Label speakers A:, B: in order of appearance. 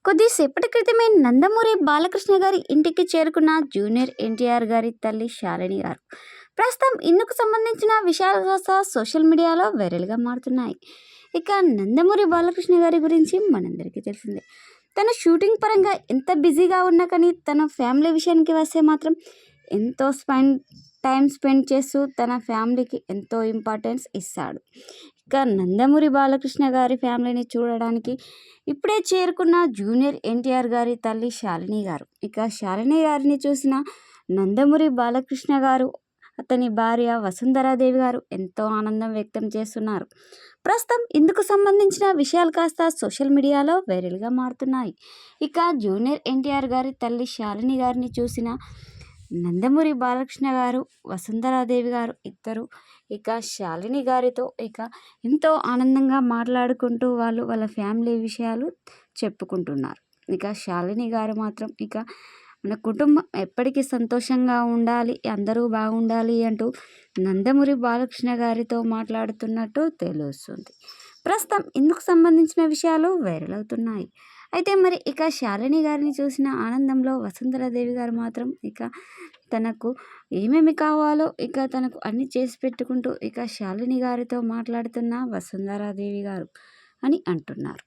A: కొద్దిసేపటి క్రితమే నందమూరి బాలకృష్ణ గారి ఇంటికి చేరుకున్న జూనియర్ ఎన్టీఆర్ గారి తల్లి శాలిని గారు ప్రస్తుతం ఇందుకు సంబంధించిన విషయాలు కాస్త సోషల్ మీడియాలో వైరల్గా మారుతున్నాయి. ఇక నందమూరి బాలకృష్ణ గారి గురించి మనందరికీ తెలిసిందే. తన షూటింగ్ పరంగా ఎంత బిజీగా ఉన్నా కానీ తన ఫ్యామిలీ విషయానికి వస్తే మాత్రం ఎంతో టైం స్పెండ్ చేస్తూ తన ఫ్యామిలీకి ఎంతో ఇంపార్టెన్స్ ఇస్తాడు. ఇక నందమూరి బాలకృష్ణ గారి ఫ్యామిలీని చూడడానికి ఇప్పుడే చేరుకున్న జూనియర్ ఎన్టీఆర్ గారి తల్లి శాలిని గారు. ఇక శాలిని గారిని చూసిన నందమూరి బాలకృష్ణ గారు, అతని భార్య వసుంధరాదేవి గారు ఎంతో ఆనందం వ్యక్తం చేస్తున్నారు. ప్రస్తుతం ఇందుకు సంబంధించిన విషయాలు కాస్త సోషల్ మీడియాలో వైరల్గా మారుతున్నాయి. ఇక జూనియర్ ఎన్టీఆర్ గారి తల్లి శాలిని గారిని చూసిన నందమూరి బాలకృష్ణ గారు, వసుంధరాదేవి గారు ఇద్దరు ఇక శాలిని గారితో ఎంతో ఆనందంగా మాట్లాడుకుంటూ వాళ్ళ ఫ్యామిలీ విషయాలు చెప్పుకుంటున్నారు. ఇక శాలిని గారు మాత్రం మన కుటుంబం ఎప్పటికీ సంతోషంగా ఉండాలి, అందరూ బాగుండాలి అంటూ నందమూరి బాలకృష్ణ గారితో మాట్లాడుతున్నట్టు తెలుస్తుంది. ప్రస్తుతం ఇందుకు సంబంధించిన విషయాలు వైరల్ అవుతున్నాయి. అయితే మరి శాలిని గారిని చూసిన ఆనందంలో వసుంధరాదేవి గారు మాత్రం తనకు ఏమేమి కావాలో తనకు అన్ని చేసి పెట్టుకుంటూ శాలిని గారితో మాట్లాడుతున్న వసుంధరాదేవి గారు అని అంటున్నారు.